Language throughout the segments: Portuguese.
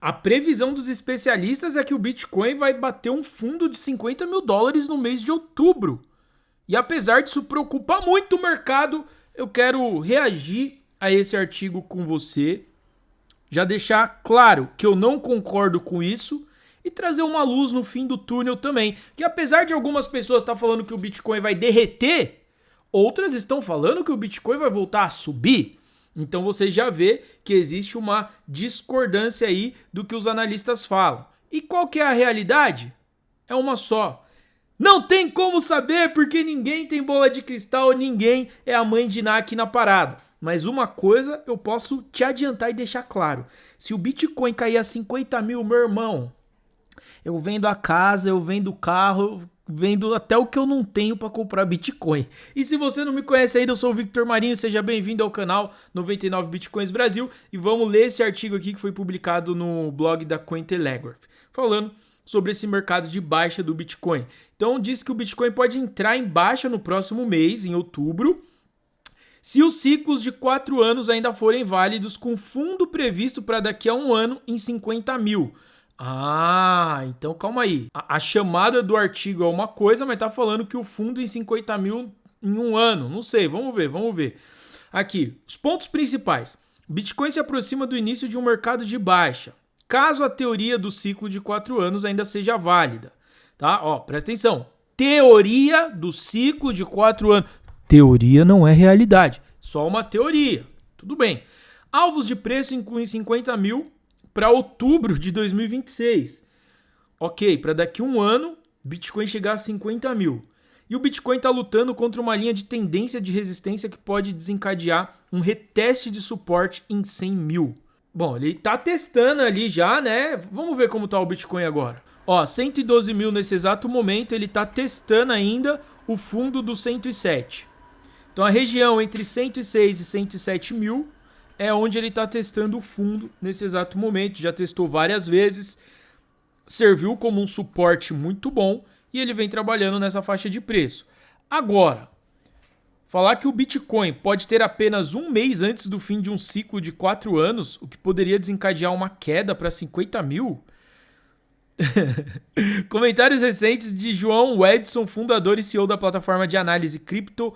A previsão dos especialistas é que o Bitcoin vai bater um fundo de $50 mil no mês de outubro. E apesar disso preocupar muito o mercado, eu quero reagir a esse artigo com você, já deixar claro que eu não concordo com isso e trazer uma luz no fim do túnel também. Que apesar de algumas pessoas estar falando que o Bitcoin vai derreter, outras estão falando que o Bitcoin vai voltar a subir. Então você já vê que existe uma discordância aí do que os analistas falam. E qual que é a realidade? É uma só. Não tem como saber porque ninguém tem bola de cristal, ninguém é a mãe de Ná aqui na parada. Mas uma coisa eu posso te adiantar e deixar claro. Se o Bitcoin cair a 50 mil, meu irmão, eu vendo a casa, eu vendo o carro, vendo até o que eu não tenho para comprar Bitcoin. E se você não me conhece ainda, eu sou o Victor Marinho, seja bem-vindo ao canal 99 Bitcoins Brasil e vamos ler esse artigo aqui que foi publicado no blog da Cointelegraph, falando sobre esse mercado de baixa do Bitcoin. Então diz que o Bitcoin pode entrar em baixa no próximo mês, em outubro, se os ciclos de 4 anos ainda forem válidos, com fundo previsto para daqui a um ano em 50 mil. Ah, então calma aí. A chamada do artigo é uma coisa, mas tá falando que o fundo em 50 mil em um ano. Não sei, vamos ver. Aqui, os pontos principais. Bitcoin se aproxima do início de um mercado de baixa, caso a teoria do ciclo de 4 anos ainda seja válida. Tá? Ó, presta atenção. Teoria do ciclo de 4 anos. Teoria não é realidade, só uma teoria. Tudo bem. Alvos de preço incluem 50 mil para outubro de 2026. Ok, para daqui a um ano, Bitcoin chegar a 50 mil. E o Bitcoin está lutando contra uma linha de tendência de resistência que pode desencadear um reteste de suporte em 100 mil. Bom, ele está testando ali já, né? Vamos ver como está o Bitcoin agora. Ó, 112 mil nesse exato momento, ele está testando ainda o fundo do 107. Então a região entre 106 e 107 mil é onde ele está testando o fundo nesse exato momento. Já testou várias vezes, serviu como um suporte muito bom e ele vem trabalhando nessa faixa de preço. Agora, falar que o Bitcoin pode ter apenas um mês antes do fim de um ciclo de 4 anos, o que poderia desencadear uma queda para 50 mil? Comentários recentes de João Edson, fundador e CEO da plataforma de análise cripto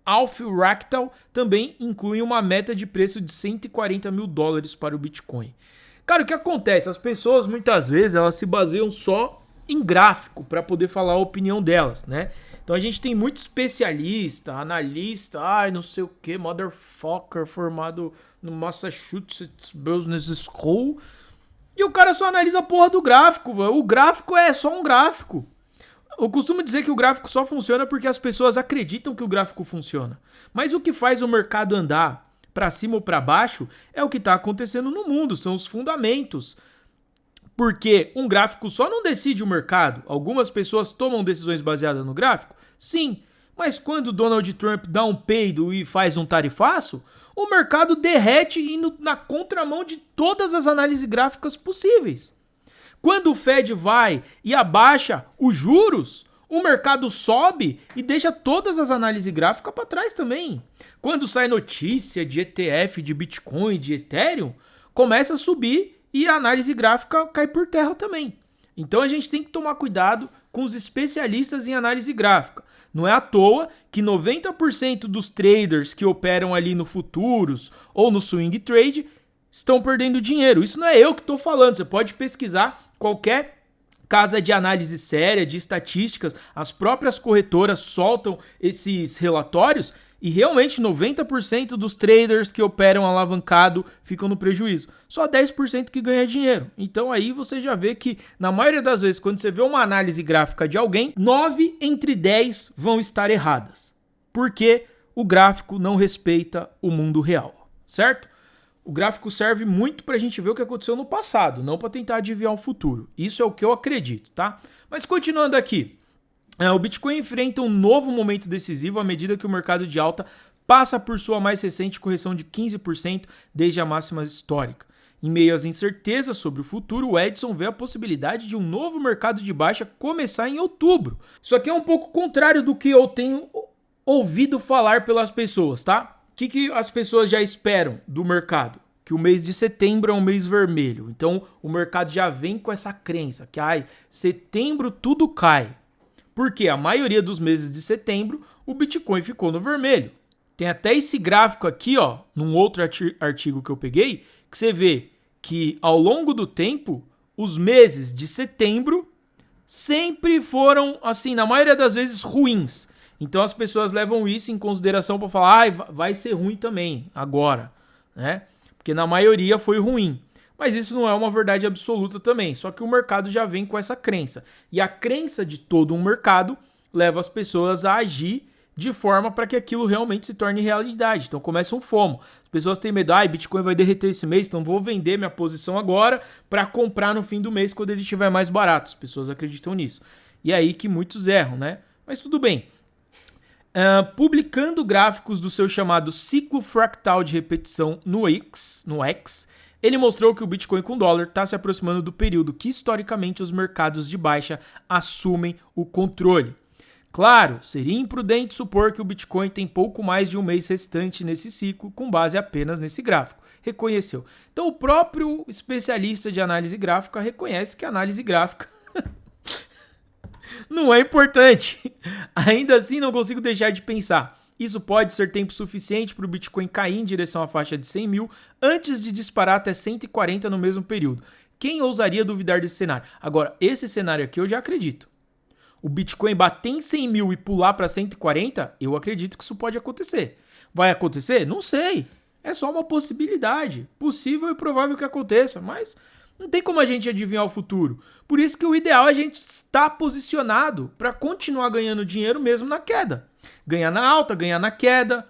Fractal, também incluem uma meta de preço de 140 mil dólares para o Bitcoin. Cara, o que acontece? As pessoas muitas vezes elas se baseiam só em gráfico para poder falar a opinião delas, né? Então a gente tem muito especialista, analista, não sei o que, motherfucker, formado no Massachusetts Business School, e o cara só analisa a porra do gráfico, véio. O gráfico é só um gráfico. Eu costumo dizer que o gráfico só funciona porque as pessoas acreditam que o gráfico funciona. Mas o que faz o mercado andar para cima ou para baixo é o que está acontecendo no mundo, são os fundamentos. Porque um gráfico só não decide o mercado. Algumas pessoas tomam decisões baseadas no gráfico? Sim. Mas quando Donald Trump dá um peido e faz um tarifaço, o mercado derrete indo na contramão de todas as análises gráficas possíveis. Quando o Fed vai e abaixa os juros, o mercado sobe e deixa todas as análises gráficas para trás também. Quando sai notícia de ETF, de Bitcoin, de Ethereum, começa a subir e a análise gráfica cai por terra também. Então a gente tem que tomar cuidado com os especialistas em análise gráfica. Não é à toa que 90% dos traders que operam ali no futuros ou no swing trade estão perdendo dinheiro. Isso não é eu que estou falando, você pode pesquisar qualquer casa de análise séria, de estatísticas, as próprias corretoras soltam esses relatórios e realmente 90% dos traders que operam alavancado ficam no prejuízo. Só 10% que ganha dinheiro. Então aí você já vê que na maioria das vezes quando você vê uma análise gráfica de alguém, 9 entre 10 vão estar erradas. Porque o gráfico não respeita o mundo real, certo? O gráfico serve muito para a gente ver o que aconteceu no passado, não para tentar adivinhar o futuro. Isso é o que eu acredito, tá? Mas continuando aqui, o Bitcoin enfrenta um novo momento decisivo à medida que o mercado de alta passa por sua mais recente correção de 15% desde a máxima histórica. Em meio às incertezas sobre o futuro, o Edson vê a possibilidade de um novo mercado de baixa começar em outubro. Isso aqui é um pouco contrário do que eu tenho ouvido falar pelas pessoas, tá? O que as pessoas já esperam do mercado? Que que o mês de setembro é um mês vermelho. Então o mercado já vem com essa crença que setembro tudo cai. Porque a maioria dos meses de setembro o Bitcoin ficou no vermelho. Tem até esse gráfico aqui, ó, num outro artigo que eu peguei, que você vê que ao longo do tempo, os meses de setembro sempre foram, assim, na maioria das vezes, ruins. Então as pessoas levam isso em consideração para falar, vai ser ruim também agora, né? Porque na maioria foi ruim. Mas isso não é uma verdade absoluta também, só que o mercado já vem com essa crença. E a crença de todo um mercado leva as pessoas a agir de forma para que aquilo realmente se torne realidade. Então começa um FOMO. As pessoas têm medo, Bitcoin vai derreter esse mês, então vou vender minha posição agora para comprar no fim do mês quando ele estiver mais barato. As pessoas acreditam nisso. E é aí que muitos erram, né? Mas tudo bem. Publicando gráficos do seu chamado ciclo fractal de repetição no X, ele mostrou que o Bitcoin com dólar está se aproximando do período que historicamente os mercados de baixa assumem o controle. Claro, seria imprudente supor que o Bitcoin tem pouco mais de um mês restante nesse ciclo, com base apenas nesse gráfico. Reconheceu. Então o próprio especialista de análise gráfica reconhece que a análise gráfica não é importante. Ainda assim, não consigo deixar de pensar. Isso pode ser tempo suficiente para o Bitcoin cair em direção à faixa de 100 mil antes de disparar até 140 no mesmo período. Quem ousaria duvidar desse cenário? Agora, esse cenário aqui eu já acredito. O Bitcoin bater em 100 mil e pular para 140, eu acredito que isso pode acontecer. Vai acontecer? Não sei. É só uma possibilidade. Possível e provável que aconteça, mas não tem como a gente adivinhar o futuro. Por isso que o ideal é a gente estar posicionado para continuar ganhando dinheiro mesmo na queda. Ganhar na alta, ganhar na queda,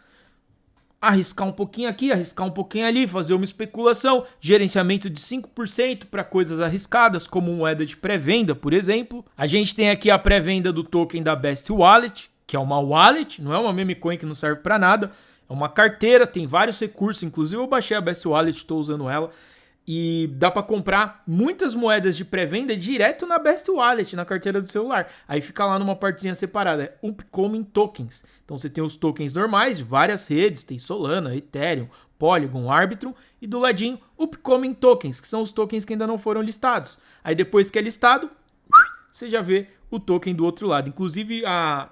arriscar um pouquinho aqui, arriscar um pouquinho ali, fazer uma especulação, gerenciamento de 5% para coisas arriscadas, como moeda de pré-venda, por exemplo. A gente tem aqui a pré-venda do token da Best Wallet, que é uma wallet, não é uma meme coin que não serve para nada, é uma carteira, tem vários recursos, inclusive eu baixei a Best Wallet, estou usando ela. E dá para comprar muitas moedas de pré-venda direto na Best Wallet, na carteira do celular. Aí fica lá numa partezinha separada, é Upcoming Tokens. Então você tem os tokens normais de várias redes, tem Solana, Ethereum, Polygon, Arbitrum, e do ladinho Upcoming Tokens, que são os tokens que ainda não foram listados. Aí depois que é listado, você já vê o token do outro lado. Inclusive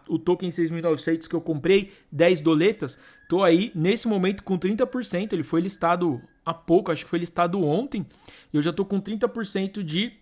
o token 6.900 que eu comprei, 10 doletas, tô aí nesse momento com 30%, ele foi listado há pouco, acho que foi listado ontem, e eu já tô com 30% de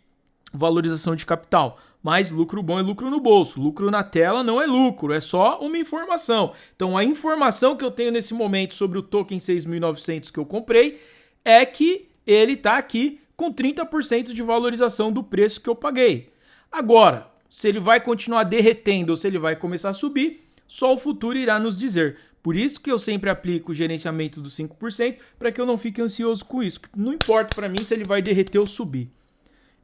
valorização de capital. Mas lucro bom é lucro no bolso, lucro na tela não é lucro, é só uma informação. Então a informação que eu tenho nesse momento sobre o token 6.900 que eu comprei é que ele tá aqui com 30% de valorização do preço que eu paguei. Agora, se ele vai continuar derretendo ou se ele vai começar a subir, só o futuro irá nos dizer. Por isso que eu sempre aplico o gerenciamento dos 5%, para que eu não fique ansioso com isso. Não importa para mim se ele vai derreter ou subir.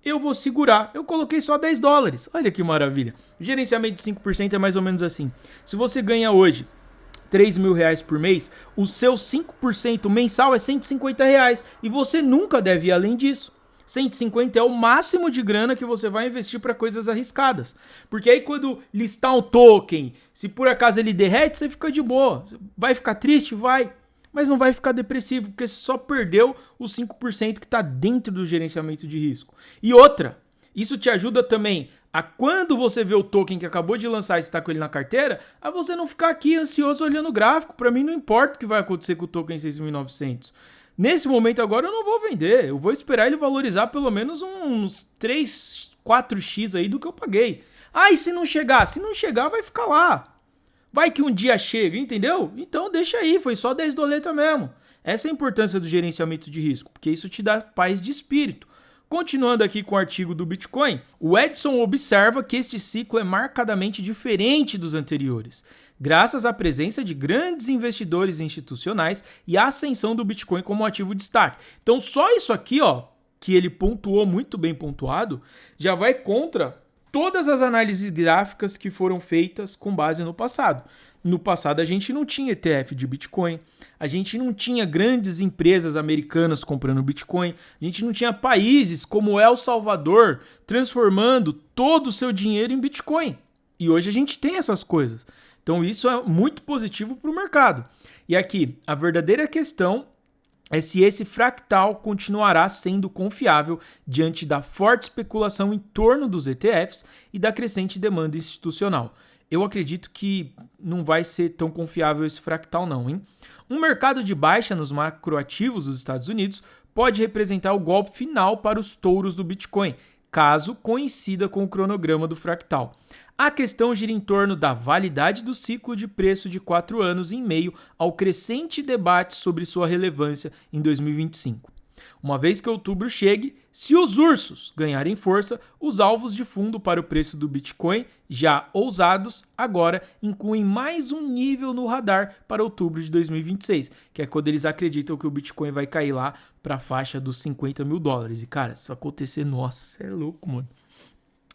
Eu vou segurar. Eu coloquei só 10 dólares. Olha que maravilha. O gerenciamento de 5% é mais ou menos assim. Se você ganha hoje 3 mil reais por mês, o seu 5% mensal é 150 reais. E você nunca deve ir além disso. 150 é o máximo de grana que você vai investir para coisas arriscadas. Porque aí quando listar um token, se por acaso ele derrete, você fica de boa. Vai ficar triste? Vai. Mas não vai ficar depressivo, porque você só perdeu os 5% que está dentro do gerenciamento de risco. E outra, isso te ajuda também a quando você vê o token que acabou de lançar e está com ele na carteira, a você não ficar aqui ansioso olhando o gráfico. Para mim não importa o que vai acontecer com o token 6.900. Nesse momento agora eu não vou vender, eu vou esperar ele valorizar pelo menos uns 3, 4x aí do que eu paguei. E se não chegar? Se não chegar vai ficar lá. Vai que um dia chega, entendeu? Então deixa aí, foi só 10 doleta mesmo. Essa é a importância do gerenciamento de risco, porque isso te dá paz de espírito. Continuando aqui com o artigo do Bitcoin, o Edson observa que este ciclo é marcadamente diferente dos anteriores, graças à presença de grandes investidores institucionais e à ascensão do Bitcoin como ativo de destaque. Então só isso aqui, que ele pontuou muito bem pontuado, já vai contra todas as análises gráficas que foram feitas com base no passado. No passado a gente não tinha ETF de Bitcoin, a gente não tinha grandes empresas americanas comprando Bitcoin, a gente não tinha países como El Salvador transformando todo o seu dinheiro em Bitcoin. E hoje a gente tem essas coisas. Então isso é muito positivo para o mercado. E aqui, a verdadeira questão é se esse fractal continuará sendo confiável diante da forte especulação em torno dos ETFs e da crescente demanda institucional. Eu acredito que não vai ser tão confiável esse fractal não, hein? Um mercado de baixa nos macroativos dos Estados Unidos pode representar o golpe final para os touros do Bitcoin, caso coincida com o cronograma do fractal. A questão gira em torno da validade do ciclo de preço de 4 anos em meio ao crescente debate sobre sua relevância em 2025. Uma vez que outubro chegue, se os ursos ganharem força, os alvos de fundo para o preço do Bitcoin, já ousados, agora incluem mais um nível no radar para outubro de 2026, que é quando eles acreditam que o Bitcoin vai cair lá para a faixa dos 50 mil dólares. E cara, se isso acontecer, nossa, você é louco, mano.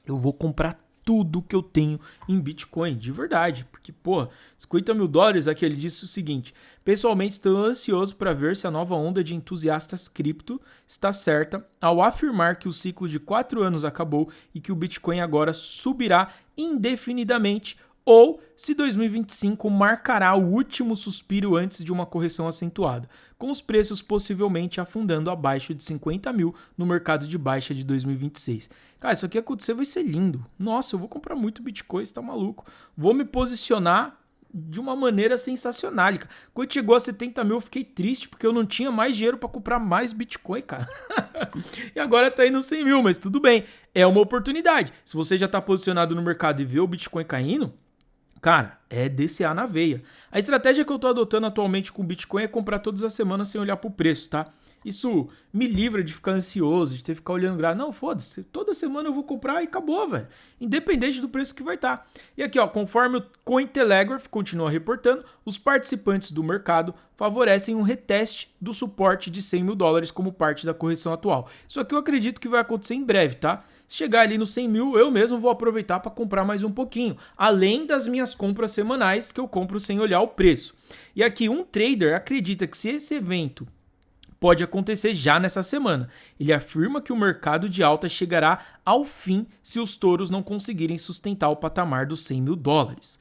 Eu vou comprar tudo que eu tenho em Bitcoin, de verdade, porque, pô, 50 mil dólares, aqui ele disse o seguinte: pessoalmente estou ansioso para ver se a nova onda de entusiastas cripto está certa ao afirmar que o ciclo de 4 anos acabou e que o Bitcoin agora subirá indefinidamente, ou se 2025 marcará o último suspiro antes de uma correção acentuada, com os preços possivelmente afundando abaixo de 50 mil no mercado de baixa de 2026. Cara, isso aqui acontecer vai ser lindo. Nossa, eu vou comprar muito Bitcoin, você tá maluco. Vou me posicionar de uma maneira sensacional, cara. Quando chegou a 70 mil eu fiquei triste, porque eu não tinha mais dinheiro para comprar mais Bitcoin, cara. E agora tá indo 100 mil, mas tudo bem. É uma oportunidade. Se você já tá posicionado no mercado e vê o Bitcoin caindo, cara, é DCA na veia. A estratégia que eu tô adotando atualmente com o Bitcoin é comprar todas as semanas sem olhar pro preço, tá? Isso me livra de ficar ansioso, de ter que ficar olhando gráfico. Não, foda-se, toda semana eu vou comprar e acabou, velho. Independente do preço que vai estar. E aqui, ó, conforme o Cointelegraph continua reportando, os participantes do mercado favorecem um reteste do suporte de 100 mil dólares como parte da correção atual. Isso aqui eu acredito que vai acontecer em breve, tá? Se chegar ali nos 100 mil, eu mesmo vou aproveitar para comprar mais um pouquinho, além das minhas compras semanais que eu compro sem olhar o preço. E aqui, um trader acredita que se esse evento pode acontecer já nessa semana. Ele afirma que o mercado de alta chegará ao fim se os touros não conseguirem sustentar o patamar dos 100 mil dólares.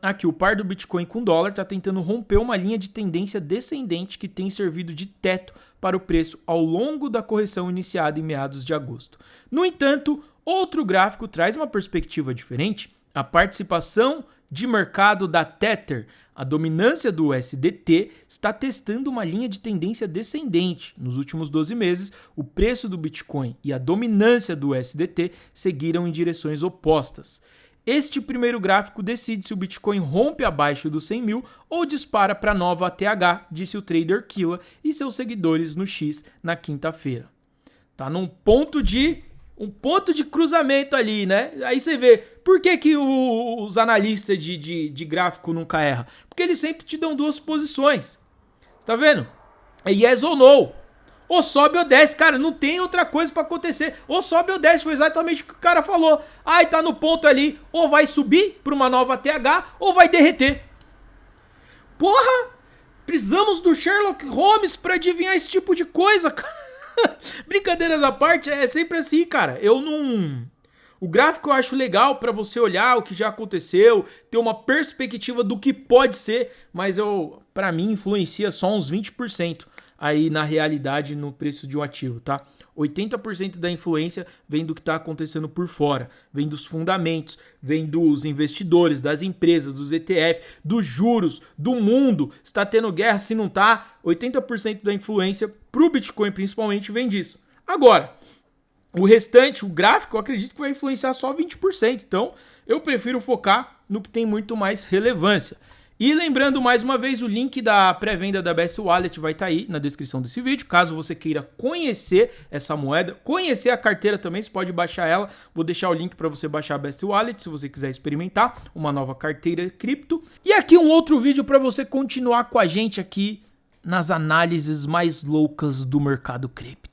Aqui, o par do Bitcoin com dólar está tentando romper uma linha de tendência descendente que tem servido de teto para o preço ao longo da correção iniciada em meados de agosto. No entanto, outro gráfico traz uma perspectiva diferente. A participação de mercado da Tether, a dominância do USDT, está testando uma linha de tendência descendente. Nos últimos 12 meses, o preço do Bitcoin e a dominância do USDT seguiram em direções opostas. Este primeiro gráfico decide se o Bitcoin rompe abaixo dos 100 mil ou dispara para nova ATH, disse o trader Killa e seus seguidores no X na quinta-feira. Tá num ponto de cruzamento ali, né? Aí você vê, por que os analistas de gráfico nunca erram? Porque eles sempre te dão duas posições. Tá vendo? É yes ou no. Ou sobe ou desce, cara, não tem outra coisa pra acontecer. Ou sobe ou desce, foi exatamente o que o cara falou. Ai, tá no ponto ali, ou vai subir pra uma nova TH, ou vai derreter. Porra, precisamos do Sherlock Holmes pra adivinhar esse tipo de coisa, cara. Brincadeiras à parte, é sempre assim, cara. O gráfico eu acho legal pra você olhar o que já aconteceu, ter uma perspectiva do que pode ser, mas pra mim influencia só uns 20%. Aí na realidade no preço de um ativo, tá? 80% da influência vem do que está acontecendo por fora, vem dos fundamentos, vem dos investidores, das empresas, dos ETF, dos juros, do mundo. Está tendo guerra, se não tá, 80% da influência pro Bitcoin principalmente vem disso. Agora, o restante, o gráfico, eu acredito que vai influenciar só 20%, então eu prefiro focar no que tem muito mais relevância. E lembrando mais uma vez, o link da pré-venda da Best Wallet vai estar aí na descrição desse vídeo, caso você queira conhecer essa moeda, conhecer a carteira também, você pode baixar ela, vou deixar o link para você baixar a Best Wallet, se você quiser experimentar uma nova carteira cripto. E aqui um outro vídeo para você continuar com a gente aqui nas análises mais loucas do mercado cripto.